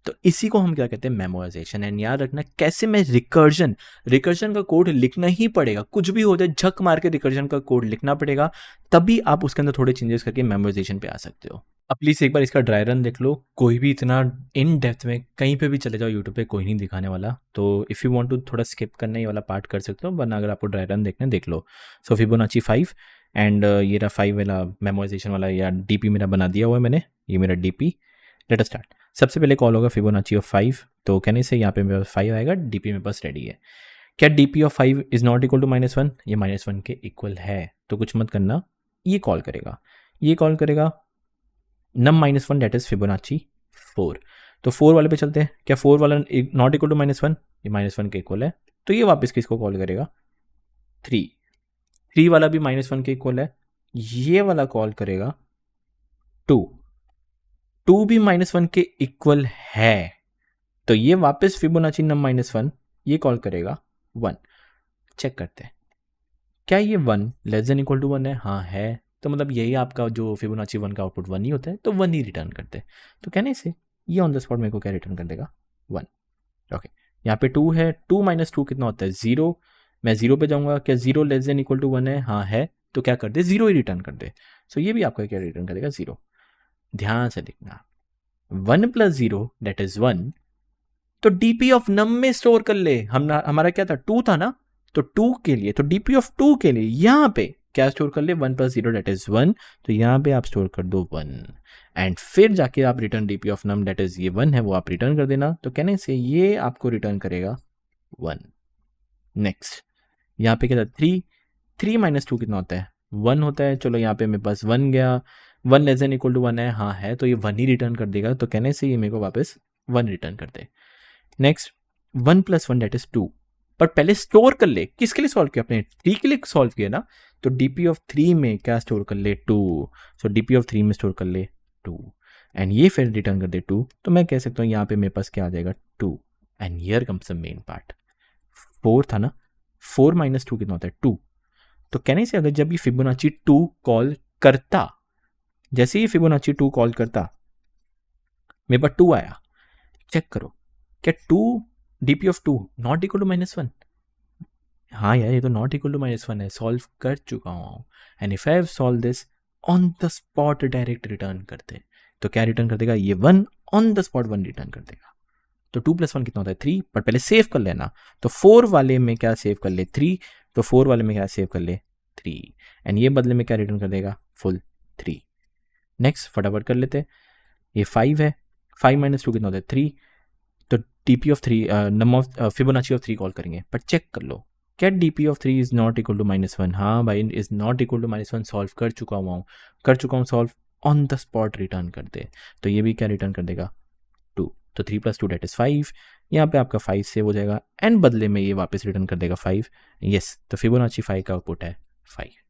[SPEAKER 1] तो इसी को हम क्या कहते हैं? मेमोराइजेशन। एंड याद रखना, कैसे मैं रिकर्जन का कोड लिखना ही पड़ेगा, कुछ भी हो जाए झक मार के रिकर्जन का कोड लिखना पड़ेगा, तभी आप उसके अंदर थोड़े चेंजेस करके मेमोराइजेशन पे आ सकते हो। अब प्लीज एक बार इसका ड्राई रन देख लो, कोई भी इतना इन डेप्थ में कहीं पे भी चले जाओ यूट्यूब पे, कोई नहीं दिखाने वाला। तो इफ़ यू वांट टू थोड़ा स्किप करना, ये वाला पार्ट कर सकते हो, वरना अगर आपको ड्राई रन देखना है देख लो। सो फिबोनाची 5 एंड ये रहा 5 वाला मेमोराइजेशन वाला, या डीपी मेरा बना दिया हुआ है मैंने, ये मेरा डीपी। Late us start. सबसे पहले कॉल होगा फिबोनाची ऑफ 5, तो कहने से यहाँ पे मेरे पास 5 आएगा, डीपी मेरे पास रेडी है। क्या DP of 5 is not equal to -1? ये -1 के इक्वल है, तो कुछ मत करना, ये कॉल करेगा, ये कॉल करेगा num -1, दैट इज फिबोनाची 4। तो 4 वाले पे चलते हैं। क्या 4 वाला नॉट इक्वल टू -1? ये -1 के इक्वल है, तो ये वापस किसको कॉल करेगा? 3 वाला भी -1 के इक्वल है, ये वाला कॉल करेगा 2 भी -1 के इक्वल है, तो ये वापस फिबोनाची num -1, ये कॉल करेगा 1। चेक करते हैं, क्या ये 1 लेस देन इक्वल टू 1 है? हाँ है, तो मतलब यही आपका जो फिबोनाची 1 का आउटपुट 1 ही होता है, तो 1 ही रिटर्न करते हैं। तो कहने से ये ऑन द स्पॉट मेरे को क्या रिटर्न कर देगा? 1। ओके, यहाँ पे 2 है, 2 - 2 कितना होता है? 0। मैं 0 पे जाऊंगा, क्या 0 लेस देन इक्वल टू 1 है? हाँ है, तो क्या कर दे? 0 ही रिटर्न कर दे। सो ये भी आपका क्या रिटर्न करेगा? 0। ध्यान से देखना, 1 + 0 दैट इज 1, तो डीपी ऑफ नम में स्टोर कर ले। हमारा क्या था? 2 था ना, तो 2 के लिए, तो डीपी ऑफ 2 के लिए यहां पे क्या स्टोर कर ले? 1 + 0 दैट इज 1, तो यहां पे आप स्टोर कर दो 1, एंड फिर जाके आप return DP of num that is ये 1 है, वो आप रिटर्न कर देना। तो कहने से ये आपको रिटर्न करेगा 1। नेक्स्ट, यहाँ पे क्या था? 3 - 2 कितना होता है? 1 होता है। चलो यहाँ पे मेरे पास 1 गया, 1 लेस देन इक्वल टू 1 है, हाँ है, तो ये 1 ही रिटर्न कर देगा। तो कहने से ये मेरे को वापस 1 रिटर्न कर दे। नेक्स्ट, 1 + 1 दैट इज 2, पर पहले स्टोर कर ले। किसके लिए सॉल्व किया आपने? 3 के लिए सॉल्व किया ना, तो डीपी ऑफ 3 में क्या स्टोर कर ले? 2। सो डीपी ऑफ 3 में स्टोर कर ले 2, एंड ये फिर रिटर्न कर दे 2। तो मैं कह सकता हूँ यहाँ पे मेरे पास क्या आ जाएगा? 2। And here comes the main part. 4 था ना, 4 - 2 कितना होता है? 2। तो कहने से अगर जब ये फिबोनाची 2 कॉल करता, जैसे ही फिबोनाची 2 कॉल करता, मेरे पास 2 आया, चेक करो, क्या 2 DP of 2 not equal to -1? हाँ यार, ये तो नॉट इक्वल टू -1 है, सॉल्व कर चुका हूँ। And if I have solve this, on the spot direct return करते, तो क्या रिटर्न कर देगा? ये 1 ऑन द स्पॉट 1 रिटर्न कर देगा। तो 2 + 1 कितना होता है? 3, पर पहले सेव कर लेना। तो 4 वाले में क्या सेव कर ले? 3, तो 4 वाले में क्या सेव कर ले? 3, एंड ये बदले में क्या रिटर्न कर देगा? फुल 3। नेक्स्ट, फटाफट कर लेते हैं। ये 5 है, 5 - 2 कितना होता है? 3, तो DP of 3 num of Fibonacci of 3 call करेंगे, पर चेक कर लो, क्या DP of 3 is not equal to -1? हाँ भाई, is not equal to -1, solve कर चुका हूँ solve, on the spot return कर दे। तो ये भी क्या रिटर्न कर देगा? 2। तो 3 + 2 दैट इज 5, यहाँ पे आपका 5 सेव हो जाएगा, एंड बदले में ये वापस रिटर्न कर देगा 5। यस, तो फिबोनाची 5 का आउटपुट है 5।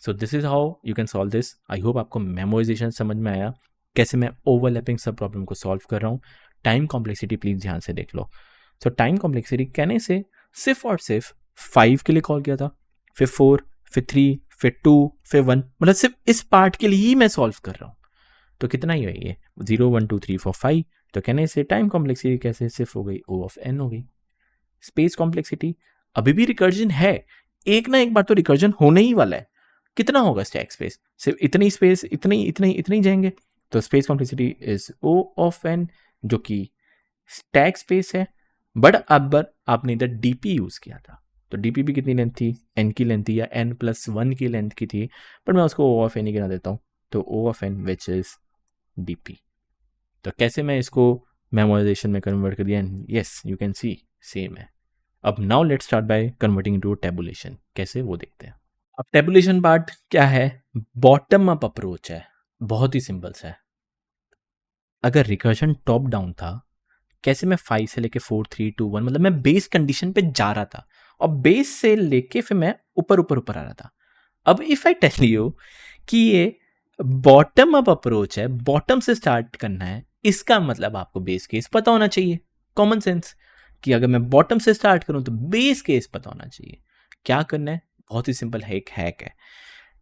[SPEAKER 1] सो this is how you can solve this. I hope आपको मेमोराइजेशन समझ में आया, कैसे मैं ओवरलैपिंग सब प्रॉब्लम को सॉल्व कर रहा हूँ। टाइम कॉम्प्लेक्सिटी प्लीज ध्यान से देख लो। सो टाइम कॉम्प्लेक्सिटी कहने से सिर्फ और सिर्फ 5 के लिए कॉल किया था, फिर 4, फिर 3, फिर 2, फिर 1, मतलब सिर्फ इस पार्ट के लिए ही मैं सॉल्व कर रहा हूँ। तो कितना ही है ये? 0 1 2 3 4 5। तो कहने से टाइम कॉम्प्लेक्सिटी कैसे सिर्फ हो गई? O ऑफ n हो गई। स्पेस कॉम्प्लेक्सिटी अभी भी रिकर्जन है, एक ना एक बार तो रिकर्जन होने ही वाला है। कितना होगा स्टैक स्पेस? सिर्फ इतनी स्पेस, इतनी जाएंगे। तो space complexity is O of n, जो कि स्टैक स्पेस है, बट अब आपने इधर डीपी यूज किया था, तो डीपी भी कितनी लेंथ थी? n की लेंथ थी, या n + 1 की लेंथ की थी, पर मैं उसको O ऑफ n ही गिना देता हूँ। तो O of n which is DP. तो कैसे मैं इसको मेमोराइजेशन में कन्वर्ट कर दिया? Yes, you can see same है। अब now let's start by converting into tabulation, कैसे वो देखते हैं। अब टेबुलेशन पार्ट क्या है? बॉटम अप अप्रोच है, बहुत ही सिंपल सा है। अगर रिकर्जन टॉप डाउन था, कैसे मैं 5 से लेके 4 3 2 1 मतलब मैं बेस कंडीशन पे जा रहा था और बेस से लेके फिर मैं ऊपर ऊपर ऊपर आ रहा था। अब इफ आई टेल यू कि ये बॉटम अप अप्रोच है, बॉटम से स्टार्ट करना है, इसका मतलब आपको बेस केस पता होना चाहिए। कॉमन सेंस कि अगर मैं बॉटम से स्टार्ट करूं तो बेस केस पता होना चाहिए। क्या करना है? बहुत ही सिंपल है, एक हैक है।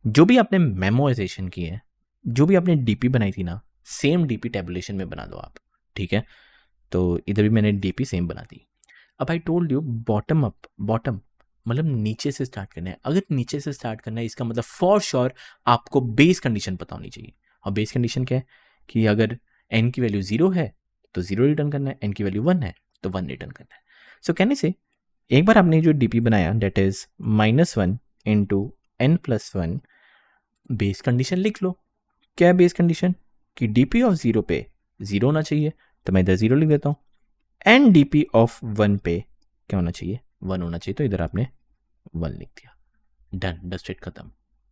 [SPEAKER 1] जो भी आपने मेमोराइजेशन की है, जो भी आपने डीपी बनाई थी ना, सेम डीपी टेबुलेशन में बना दो आप। ठीक है, तो इधर भी मैंने डीपी सेम बना दी। अब I told you bottom up, bottom मतलब नीचे से स्टार्ट करना है। अगर नीचे से स्टार्ट करना है, इसका मतलब फॉर श्योर आपको बेस कंडीशन पता होनी चाहिए। और बेस कंडीशन क्या है कि अगर n की वैल्यू 0 है तो 0 रिटर्न करना है, n की वैल्यू 1 है तो 1 रिटर्न करना है। सो कहने से एक बार आपने जो डीपी बनाया that is -1 into n+1, base condition लिख लो। क्या है बेस कंडीशन? कि डीपी ऑफ 0 पे 0 होना चाहिए, तो मैं इधर 0 लिख देता हूँ। एंड डीपी ऑफ 1 पे क्या होना चाहिए? 1 होना चाहिए, तो इधर आपने 1 लिख दिया। डन, डस्टेड खत्म।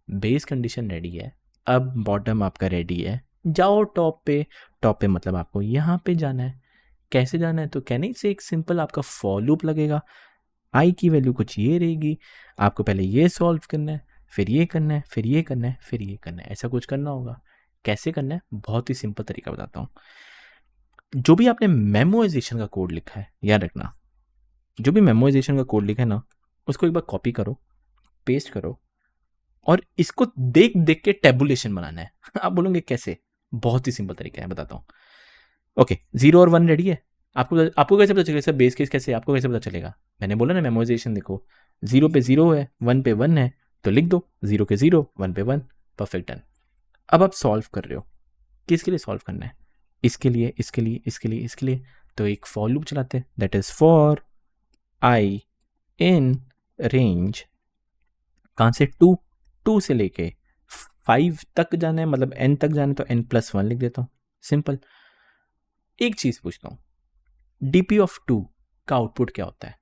[SPEAKER 1] बेस कंडीशन रेडी है। अब बॉटम आपका रेडी है, जाओ टॉप पे। टॉप पे मतलब आपको यहाँ पे जाना है। कैसे जाना है? तो कहने से एक सिंपल आपका फॉर लूप लगेगा। आई की वैल्यू कुछ ये रहेगी, आपको पहले ये सॉल्व करना है, फिर ये करना है, फिर ये करना है, फिर ये करना है, ऐसा कुछ करना होगा। कैसे करना है? बहुत ही सिंपल तरीका बताता हूँ। जो भी आपने मेमोराइजेशन का कोड लिखा है, याद रखना, जो भी मेमोराइजेशन का कोड लिखा है ना, उसको एक बार कॉपी करो, पेस्ट करो और इसको देख देख के टेबुलेशन बनाना है। आप बोलोगे कैसे? बहुत ही सिंपल तरीका है, बताता हूँ। ओके, 0 और 1 रेडी है। आपको आपको कैसे पता चलेगा सर? बेस केस कैसे? आपको कैसे पता चलेगा? मैंने बोला ना मेमोराइजेशन देखो, 0 पे 0 है, 1 पे 1 है, तो लिख दो 0 के 0, 1 पे 1, परफेक्ट, डन। अब आप सॉल्व कर रहे हो, किसके लिए सॉल्व करना है? इसके लिए, इसके लिए, इसके लिए, इसके लिए। तो एक फॉर लूप चलाते हैं, that is for I in range, कहाँ से? 2 से लेके 5 तक जाना है, मतलब n तक जाना है, तो n+1 लिख देता हूँ। सिंपल। एक चीज पूछता हूँ, डीपी ऑफ 2 का आउटपुट क्या होता है?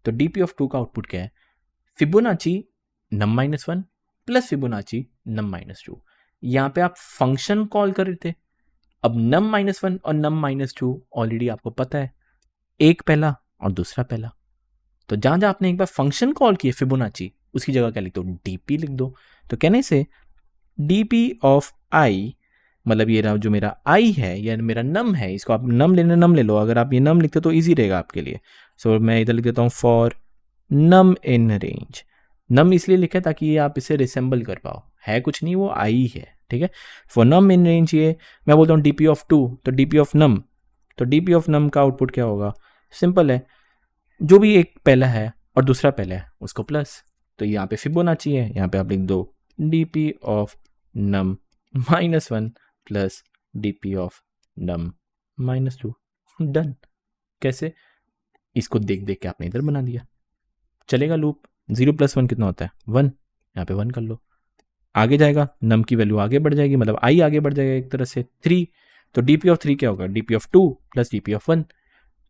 [SPEAKER 1] तो डीपी ऑफ 2 का आउटपुट क्या है? Fibonacci num-1 plus Fibonacci num-2। यहाँ पे आप फंक्शन कॉल कर रहे थे। अब num-1 और num-2 ऑलरेडी आपको पता है, एक पहला और दूसरा पहला। तो जहां जहां आपने एक बार फंक्शन कॉल किए फिबोनाची, उसकी जगह क्या लिख दो? डीपी लिख दो। तो कहने से डीपी ऑफ आई, मतलब ये जो मेरा आई है या मेरा नम है, इसको आप नम लेना, नम ले लो। अगर आप ये नम लिखते तो ईजी रहेगा आपके लिए। सो मैं इधर लिख देता हूँ फॉर नम इन रेंज। नम इसलिए लिखा है ताकि ये आप इसे रिसेंबल कर पाओ, है कुछ नहीं, वो आई है। ठीक है, फॉर नम इन रेंज ये मैं बोलता हूँ डीपी ऑफ 2, तो डीपी ऑफ नम, तो डीपी ऑफ नम का आउटपुट क्या होगा? सिंपल है, जो भी एक पहला है और दूसरा पहला है उसको प्लस। तो यहाँ पे फिबोनाची है, यहाँ पे आप लिख दो DP of num -1 plus DP of num -2। Done. कैसे? इसको देख देख के आपने इधर बना दिया। चलेगा लूप। 0 + 1 कितना होता है? 1। यहाँ पे 1 कर लो, आगे जाएगा, नम की वैल्यू आगे बढ़ जाएगी, मतलब आई आगे बढ़ जाएगा एक तरह से 3। तो डीपी ऑफ 3 क्या होगा? DP of 2 plus DP of 1।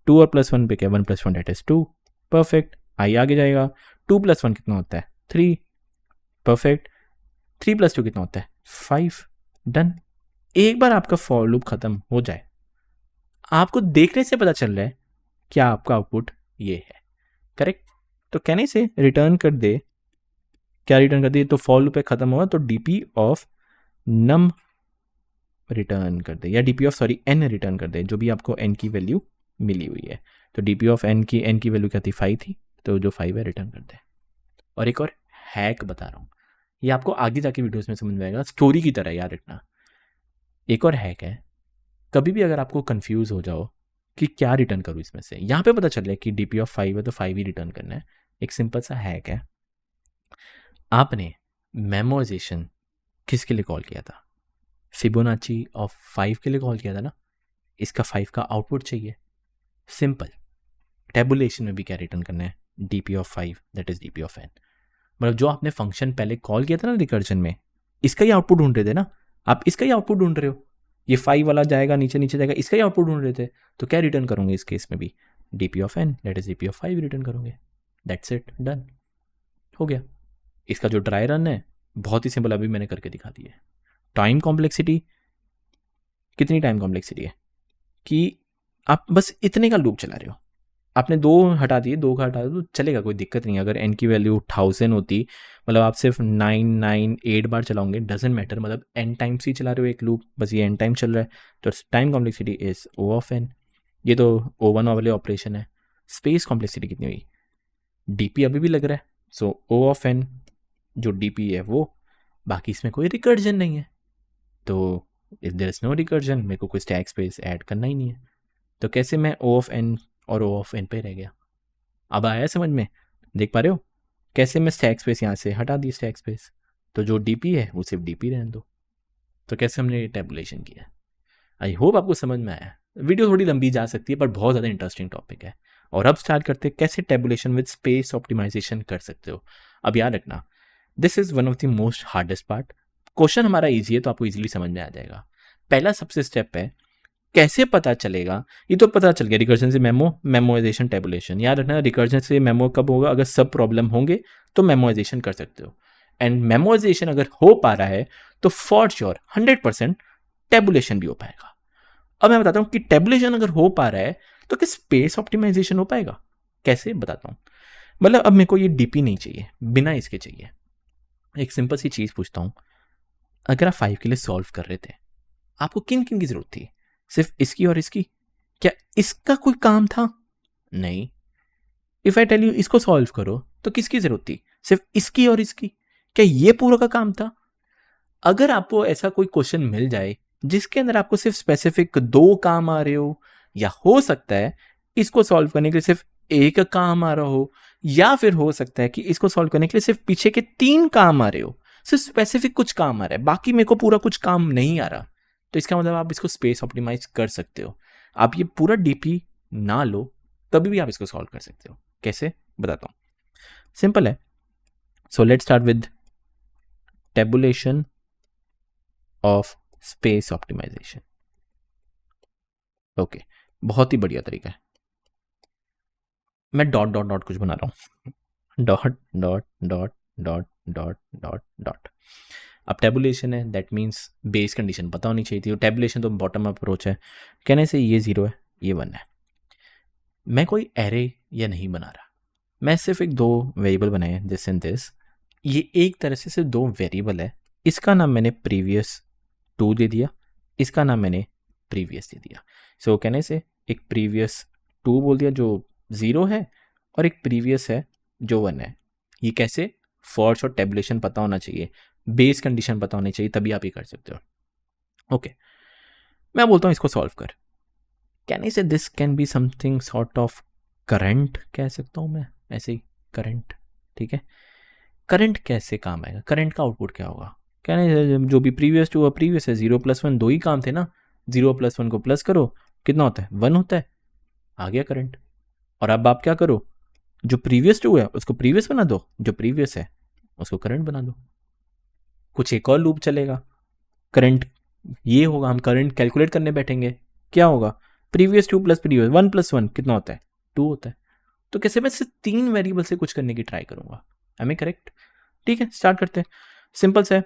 [SPEAKER 1] 2 और +1 पे क्या? 1 + 1 दैट इज 2। परफेक्ट। आई आगे जाएगा, 2 + 1 कितना होता है? 3। परफेक्ट। 3 + 2 कितना होता है? 5। डन। एक बार आपका फॉर लूप खत्म हो जाए, आपको देखने से पता चल रहा है क्या आपका आउटपुट ये है, करेक्ट? तो कहने से रिटर्न कर दे, क्या रिटर्न कर दे? तो फॉर लूप पे खत्म हुआ तो डीपी ऑफ नम रिटर्न कर दे, या डीपी ऑफ एन रिटर्न कर दे, जो भी आपको एन की वैल्यू मिली हुई है। तो डीपी ऑफ एन की वैल्यू क्या थी? 5 थी, तो जो 5 है रिटर्न कर दे। और एक और हैक बता रहा हूँ, ये आपको आगे जाके वीडियोस में समझ में आएगा, स्टोरी की तरह याद रखना। एक और हैक है, कभी भी अगर आपको कंफ्यूज हो जाओ कि क्या रिटर्न करूँ इसमें से, यहाँ पे पता चल रहा है कि डीपी ऑफ 5 है तो 5 ही रिटर्न करना है। एक सिंपल सा हैक है, आपने मेमोराइजेशन किसके लिए कॉल किया था? फिबोनाची ऑफ 5 के लिए कॉल किया था ना। इसका 5 का आउटपुट चाहिए। सिंपल। टेबुलेशन में भी क्या रिटर्न करना है? DP of 5 that is DP of n. मतलब जो आपने फंक्शन पहले कॉल किया था ना रिकर्जन में, इसका ही आउटपुट ढूंढ रहे थे ना आप, इसका ही आउटपुट ढूंढ रहे हो। ये 5 वाला जाएगा नीचे नीचे जाएगा, इसका ही आउटपुट ढूंढ रहे थे, तो क्या रिटर्न करोगे इस केस में भी? DP of n that is DP of 5 return करोगे। दैट्स इट, डन हो गया। इसका जो ड्राई रन है बहुत ही सिंपल, अभी मैंने करके दिखा दिया है। टाइम कॉम्प्लेक्सिटी कितनी? टाइम कॉम्प्लेक्सिटी है कि आप बस इतने का लूप चला रहे हो, आपने 2 हटा दिए, 2 का हटा दिए तो चलेगा, कोई दिक्कत नहीं है। अगर n की वैल्यू 1000 होती, मतलब आप सिर्फ 998 बार चलाओगे, डजेंट मैटर, मतलब n टाइम्स ही चला रहे हो एक लूप, बस ये n टाइम चल रहा है, तो time complexity is O of n। ये तो O1 वाले ऑपरेशन है। स्पेस कॉम्प्लेक्सिटी कितनी हुई, dp अभी भी लग रहा है, सो O ऑफ n जो dp है वो, बाकी इसमें कोई रिकर्जन नहीं है, तो if there is no recursion, मेरे को कोई स्टैक स्पेस ऐड करना ही नहीं है, तो कैसे मैं O ऑफ n और O ऑफ n पे रह गया। अब आया समझ में, देख पा रहे हो कैसे मैं स्टैक स्पेस यहाँ से हटा दी, स्टैक स्पेस, तो जो dp है वो सिर्फ dp रहने दो। तो कैसे हमने टेबुलेशन किया, आई होप आपको समझ में आया। वीडियो थोड़ी लंबी जा सकती है पर बहुत ज़्यादा इंटरेस्टिंग टॉपिक है। और अब स्टार्ट करते हैं कैसे टेबुलेशन विद स्पेस ऑप्टिमाइजेशन कर सकते हो। अब याद रखना, this is one of the most hardest part. Question हमारा ईजी है तो आपको ईजिली समझ में आ जाएगा। पहला सबसे स्टेप है, कैसे पता चलेगा, ये तो पता चल गया रिकर्जन से मेमोराइजेशन टेबुलेशन। याद रखना, रिकर्जन से मेमो कब होगा, अगर सब प्रॉब्लम होंगे तो मेमोराइजेशन कर सकते हो। एंड मेमोराइजेशन अगर हो पा रहा है तो फॉर श्योर 100% टेबुलेशन भी हो पाएगा। अब मैं बताता हूं कि टेबुलेशन अगर हो पा रहा है तो क्या स्पेस ऑप्टिमाइजेशन हो पाएगा, कैसे बताता हूं। मतलब अब मेरे को ये डीपी नहीं चाहिए, बिना इसके चाहिए। एक सिंपल सी चीज पूछता हूं, अगर आप 5 के लिए सॉल्व कर रहे थे, आपको किन किन की जरूरत थी, सिर्फ इसकी और इसकी, क्या इसका कोई काम था, नहीं। इफ आई टेल यू इसको सॉल्व करो तो किसकी जरूरत थी, सिर्फ इसकी और इसकी, क्या ये पूरा का काम था। अगर आपको ऐसा कोई क्वेश्चन मिल जाए जिसके अंदर आपको सिर्फ स्पेसिफिक 2 काम आ रहे हो, या हो सकता है इसको सॉल्व करने के लिए सिर्फ एक काम आ रहा हो, या फिर हो सकता है कि इसको सॉल्व करने के लिए सिर्फ पीछे के 3 काम आ रहे हो, सिर्फ स्पेसिफिक कुछ काम आ रहा है, बाकी मेरे को पूरा कुछ काम नहीं आ रहा, तो इसका मतलब आप इसको स्पेस ऑप्टिमाइज कर सकते हो। आप ये पूरा डीपी ना लो तभी भी आप इसको सॉल्व कर सकते हो। कैसे बताता हूं, सिंपल है। So let's start with tabulation of space optimization. Okay, बहुत ही बढ़िया तरीका है। मैं डॉट डॉट डॉट कुछ बना रहा हूँ, dot dot dot dot dot dot dot. अब टेबुलेशन है, दैट मीन्स बेस कंडीशन पता होनी चाहिए थी। टेबुलेशन तो बॉटम अप अप्रोच है, कहने से ये 0 है ये 1 है। मैं कोई एरे या नहीं बना रहा, मैं सिर्फ एक 2 वेरिएबल बनाए हैं, दिस एंड दिस। ये एक तरह से सिर्फ 2 वेरिएबल है, इसका नाम मैंने प्रीवियस 2 दे दिया, इसका नाम मैंने प्रीवियस दे दिया। सो कहने से एक प्रीवियस 2 बोल दिया जो 0 है, और एक प्रीवियस है जो 1 है। ये कैसे, फॉर और टेबुलेशन पता होना चाहिए, बेस कंडीशन पता होनी चाहिए, तभी आप ये कर सकते हो। ओके, मैं बोलता हूँ इसको सॉल्व कर, कहने से this can be something sort of current कह सकता हूँ मैं, ऐसे ही करंट, ठीक है। करंट कैसे काम आएगा, करंट का आउटपुट क्या होगा, कहने जो भी प्रीवियस टू प्रीवियस है, 0 + 1 2 ही काम थे ना, 0 + 1 को प्लस करो कितना होता है, 1 होता है, आ गया करंट। और अब आप क्या करो, जो प्रीवियस टू है उसको प्रीवियस बना दो, जो प्रीवियस है उसको करंट बना दो। कुछ एक और लूप चलेगा, करंट ये होगा, हम करंट कैलकुलेट करने बैठेंगे, क्या होगा, प्रीवियस 2 + प्रीवियस 1 + 1 कितना होता है, 2 होता है। तो कैसे मैं सिर्फ 3 वेरिएबल से कुछ करने की ट्राई करूंगा, एम आई करेक्ट। ठीक है, स्टार्ट करते हैं, सिंपल से।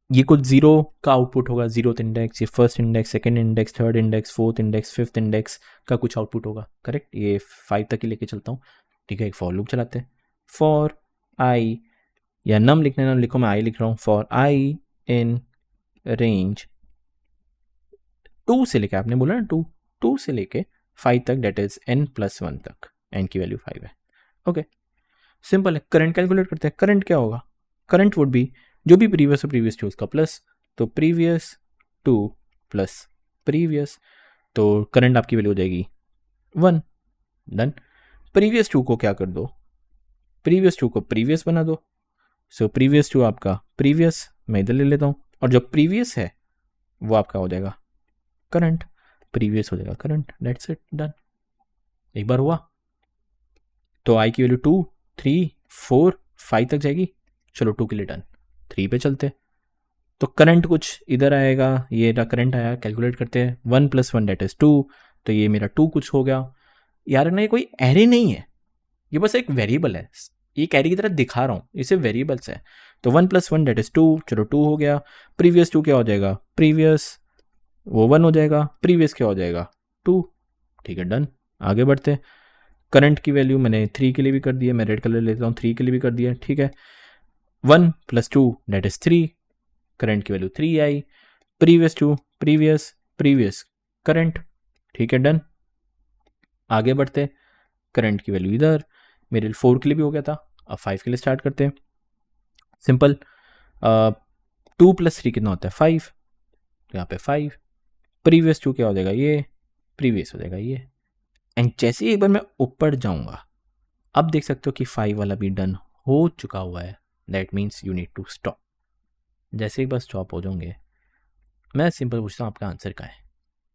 [SPEAKER 1] ये कुछ 0 का आउटपुट होगा, 0th इंडेक्स, ये first index, second index, third index, fourth index, fifth index का कुछ आउटपुट होगा, करेक्ट। ये 5 तक ही लेके चलता हूँ, ठीक है। एक फॉर लूप चलाते हैं, फॉर आई, या नम लिखने ना लिखो, मैं आई लिख रहा हूँ, फॉर आई इन रेंज 2 से लेके, आपने बोला ना 2 से लेके 5 तक, डेट इज n + 1 तक, n की वैल्यू 5 है। ओके, सिंपल है। करंट कैलकुलेट करते हैं, करंट क्या होगा, करंट वुड बी जो भी प्रीवियस हो प्रीवियस टू उसका प्लस, तो प्रीवियस 2 + प्रीवियस, तो करंट आपकी वैल्यू हो जाएगी 1, डन। प्रीवियस 2 को क्या कर दो, प्रीवियस 2 को प्रीवियस बना दो, सो प्रीवियस 2 आपका प्रीवियस, मैं इधर ले लेता हूँ, और जो प्रीवियस है वो आपका हो जाएगा करंट, प्रीवियस हो जाएगा करंट, दैट्स इट, डन। एक बार हुआ तो आई की वैल्यू 2, 3, 4, 5 तक जाएगी, चलो 2 के लिए डन। 3 पे चलते, तो करंट कुछ इधर आएगा, ये करंट आया, कैलकुलेट करते हैं, 1 + 1 दैट इज 2, तो ये मेरा 2 कुछ हो गया। यार ना, ये कोई एरे नहीं है, ये बस एक वेरिएबल है, एक एरे की तरह दिखा रहा हूँ, इसे वेरिएबल्स है। तो 1 + 1 दैट इज 2, चलो 2 हो गया। प्रीवियस 2 क्या हो जाएगा, प्रीवियस वो 1 हो जाएगा, प्रीवियस क्या हो जाएगा 2, ठीक है डन। आगे बढ़ते हैं, करंट की वैल्यू मैंने 3 के लिए भी कर दी है, मैं रेड कलर लेता हूँ, 3 के लिए भी कर दिया, ठीक है। 1 + 2 दैट इज 3, करंट की वैल्यू 3 आई, previous to previous, previous current, ठीक है डन। आगे बढ़ते, करंट की वैल्यू इधर, मेरे 4 के लिए भी हो गया था, अब 5 के लिए स्टार्ट करते हैं। सिंपल, 2 + 3 कितना होता है 5, तो यहाँ पे 5, प्रीवियस टू क्या हो जाएगा ये, प्रीवियस हो जाएगा ये। एंड जैसे ही एक बार मैं ऊपर जाऊंगा, अब देख सकते हो कि 5 वाला भी डन हो चुका हुआ है, that means you need to stop. जैसे ही बस स्टॉप हो जाओगे, मैं सिंपल पूछता हूँ आपका आंसर क्या है।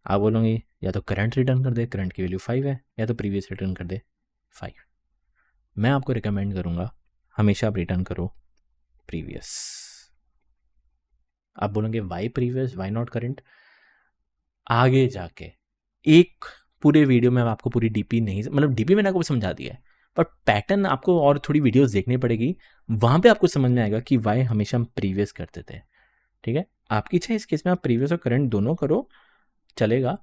[SPEAKER 1] आप बोलोगे या तो करंट रिटर्न कर दे, करंट की वैल्यू 5 है, या तो प्रीवियस रिटर्न कर दे 5। मैं आपको रिकमेंड करूँगा हमेशा आप रिटर्न करो प्रीवियस। आप बोलोगे why previous, why not current? आगे जाके एक पूरे वीडियो में आपको पूरी डीपी नहीं, मतलब डीपी मैंने आपको समझा दिया है, बट पैटर्न आपको और थोड़ी वीडियोस देखनी पड़ेगी, वहाँ पे आपको समझ में आएगा कि वाई हमेशा हम प्रीवियस करते थे। ठीक है, आपकी इच्छा है इस केस में आप प्रीवियस और करंट दोनों करो, चलेगा।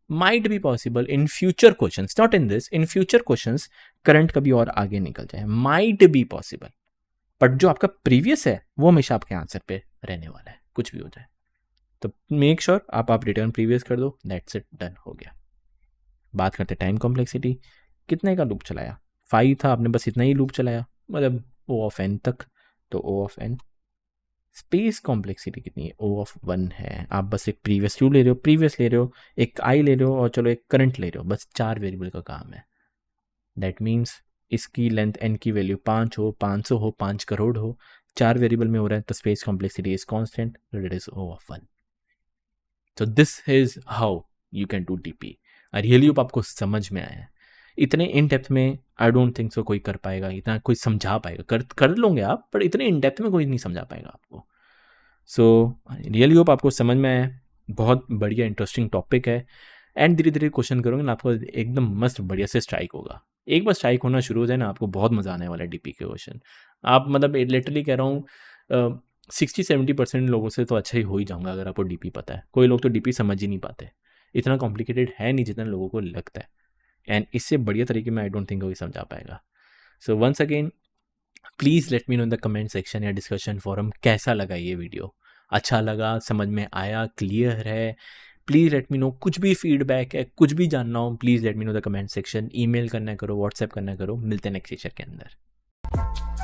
[SPEAKER 1] Might be possible in future questions, not in this, in future questions current कभी और आगे निकल जाए, माइट बी पॉसिबल, बट जो आपका प्रीवियस है वो हमेशा आपके आंसर पे रहने वाला है, कुछ भी हो जाए। तो मेक श्योर आप रिटर्न प्रीवियस कर दो, दैट्स इट, डन हो गया। बात करते टाइम कॉम्प्लेक्सिटी, कितने का लूप चलाया, 5 था, आपने बस इतना ही लूप चलाया, मतलब O ऑफ n तक, तो O of n। Space complexity कितनी है, O ऑफ 1 है, आप बस एक प्रीवियस टू ले रहे हो, प्रीवियस ले रहे हो, एक आई ले रहे हो, और चलो एक करंट ले रहे हो, बस 4 वेरिएबल का काम है। दैट मीन्स इसकी लेंथ n की वैल्यू 5 हो, 500 हो, 5 करोड़ हो, 4 वेरिएबल में हो रहा है, तो space complexity is constant, that is O of 1। तो this is how you can do DP. I really hope आपको समझ में आया है। इतने इन डेप्थ में आई डोंट थिंक सो कोई कर पाएगा, इतना कोई समझा पाएगा, कर लोगे आप, पर इतने इन डेप्थ में कोई नहीं समझा पाएगा आपको। सो रियली होप आपको समझ में आया, बहुत बढ़िया इंटरेस्टिंग टॉपिक है। एंड धीरे धीरे क्वेश्चन करोगे ना, आपको एकदम मस्त बढ़िया से स्ट्राइक होगा। एक बार स्ट्राइक होना शुरू हो जाए ना, आपको बहुत मजा आने वाला है डीपी के क्वेश्चन। आप मतलब लिटरली कह रहा हूँ 60-70% लोगों से तो अच्छा ही हो ही जाऊंगा अगर आपको डीपी पता है। कोई लोग तो डीपी समझ ही नहीं पाते, इतना कॉम्प्लिकेटेड है नहीं जितना लोगों को लगता है, एंड इससे बढ़िया तरीके में आई डोंट थिंक कोई समझा पाएगा। So once again please let me know in the comment section या डिस्कशन फोरम कैसा लगा ये वीडियो, अच्छा लगा, समझ में आया, क्लियर है? प्लीज़ लेट मी नो, कुछ भी फीडबैक है, कुछ भी जानना हो, please let me know the comment section, email करना करो, व्हाट्सएप करना करो। मिलते हैं नेक्स्ट सेशन के अंदर।